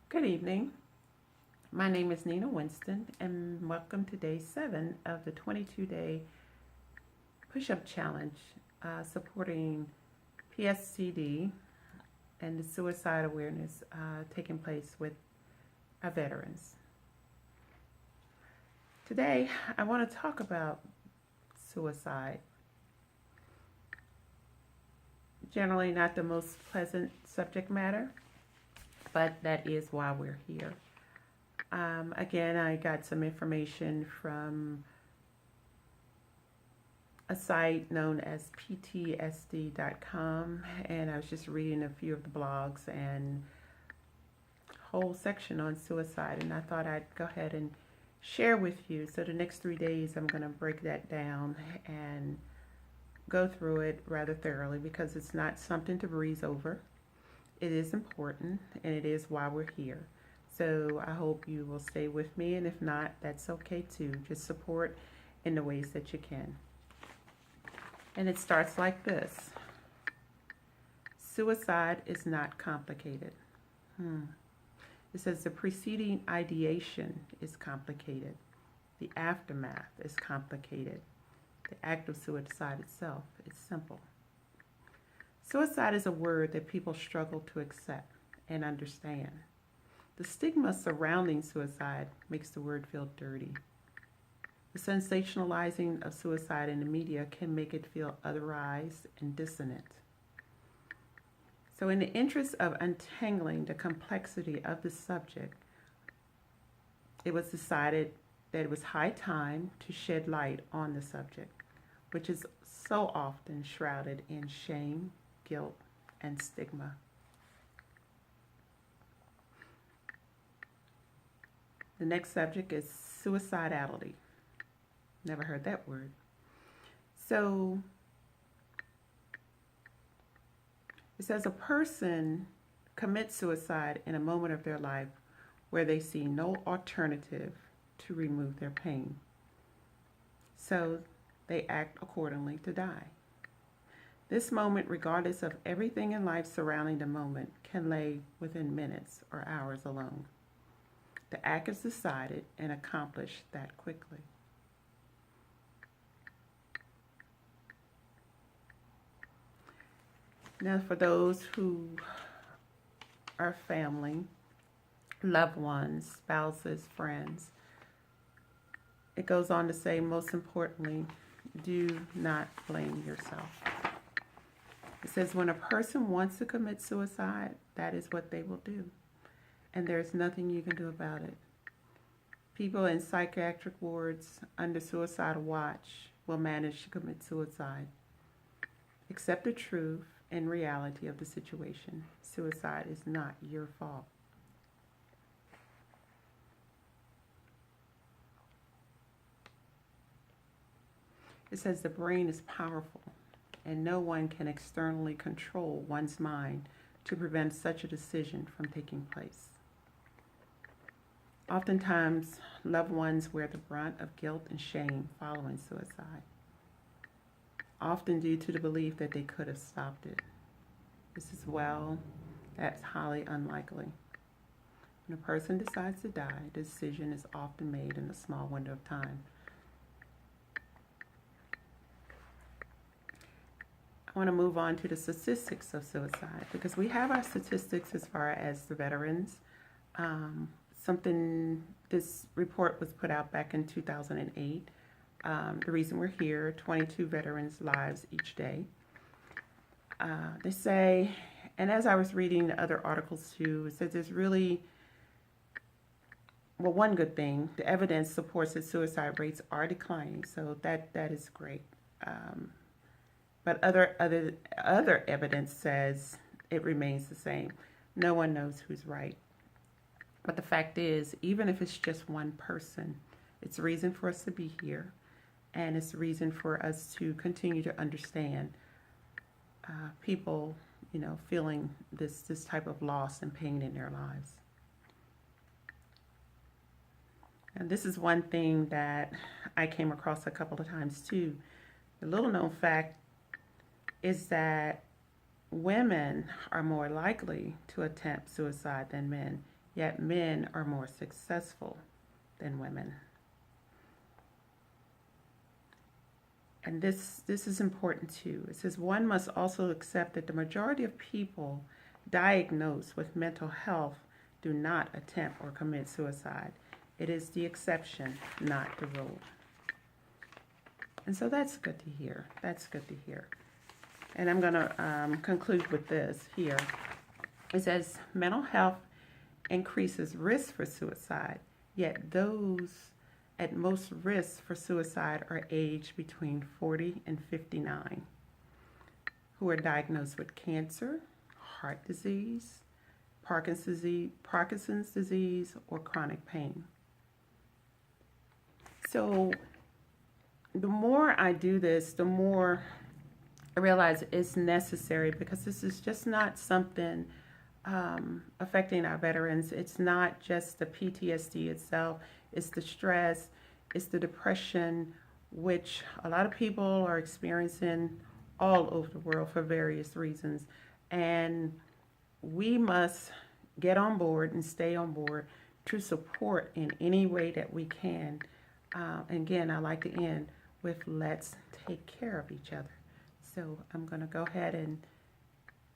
Good evening. My name is Nina Winston, and welcome to day 7 of the 22-day push-up challenge supporting PSCD and the suicide awareness taking place with our veterans. Today, I want to talk about suicide. Generally not the most pleasant subject matter, but that is why we're here. Again, I got some information from a site known as ptsd.com, and I was just reading a few of the blogs and whole section on suicide, and I thought I'd go ahead and share with you. So the next 3 days I'm going to break that down and go through it rather thoroughly because it's not something to breeze over. It is important, and it is why we're here. So I hope you will stay with me, and if not, that's okay too. Just support in the ways that you can. And it starts like this. Suicide is not complicated. It says the preceding ideation is complicated. The aftermath is complicated. The act of suicide itself is simple. Suicide is a word that people struggle to accept and understand. The stigma surrounding suicide makes the word feel dirty. The sensationalizing of suicide in the media can make it feel otherized and dissonant. So in the interest of untangling the complexity of the subject, it was decided that it was high time to shed light on the subject, which is so often shrouded in shame, guilt, and stigma. The next subject is suicidality. Never heard that word. So it says a person commits suicide in a moment of their life where they see no alternative to remove their pain. So they act accordingly to die. This moment, regardless of everything in life surrounding the moment, can lay within minutes or hours alone. The act is decided and accomplished that quickly. Now, for those who are family, loved ones, spouses, friends, it goes on to say, most importantly, do not blame yourself. It says when a person wants to commit suicide, that is what they will do. And there's nothing you can do about it. People in psychiatric wards under suicidal watch will manage to commit suicide. Accept the truth and reality of the situation. Suicide is not your fault. It says the brain is powerful, and no one can externally control one's mind to prevent such a decision from taking place. Oftentimes, loved ones wear the brunt of guilt and shame following suicide, often due to the belief that they could have stopped it. This is, well, that's highly unlikely. When a person decides to die, the decision is often made in a small window of time. I want to move on to the statistics of suicide because we have our statistics as far as the veterans. This report was put out back in 2008. The reason we're here, 22 veterans' lives each day. They say, and as I was reading the other articles too, it says there's really, well, one good thing, the evidence supports that suicide rates are declining, so that is great. But other evidence says it remains the same. No one knows who's right. But the fact is, even if it's just one person, it's a reason for us to be here, and it's a reason for us to continue to understand people, feeling this type of loss and pain in their lives. And this is one thing that I came across a couple of times too. The little known fact is that women are more likely to attempt suicide than men, yet men are more successful than women. And this is important too. It says one must also accept that the majority of people diagnosed with mental health do not attempt or commit suicide. It is the exception, not the rule. And so that's good to hear. That's good to hear. And I'm going to conclude with this here. It says mental health increases risk for suicide, yet those at most risk for suicide are aged between 40 and 59, who are diagnosed with cancer, heart disease, Parkinson's disease, or chronic pain. So the more I do this, the more I realize it's necessary, because this is just not something affecting our veterans. It's not just the PTSD itself, it's the stress, it's the depression, which a lot of people are experiencing all over the world for various reasons. And we must get on board and stay on board to support in any way that we can. Again, I like to end with let's take care of each other. So I'm going to go ahead and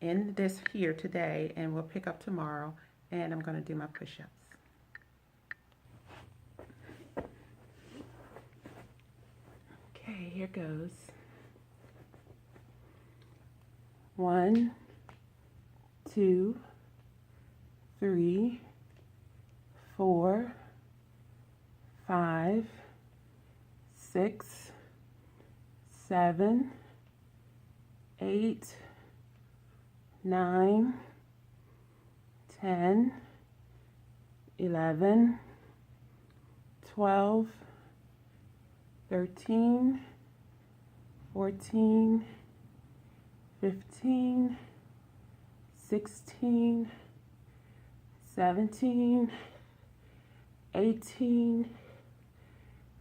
end this here today, and we'll pick up tomorrow, and I'm going to do my push-ups. Okay, here goes. 1, 2, 3, 4, 5, 6, 7, 8, 9, 10, 11, 12, 13, 14, 15, 16, 17, 18,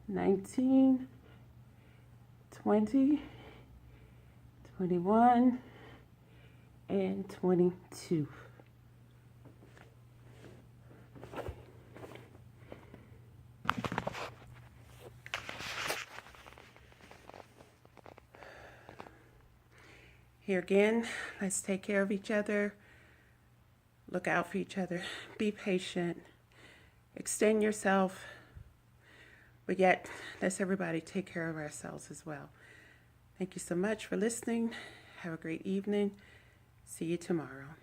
19, 20, 21, and 22. Here again, let's take care of each other, look out for each other, be patient, extend yourself, but yet let's everybody take care of ourselves as well. Thank you so much for listening. Have a great evening. See you tomorrow.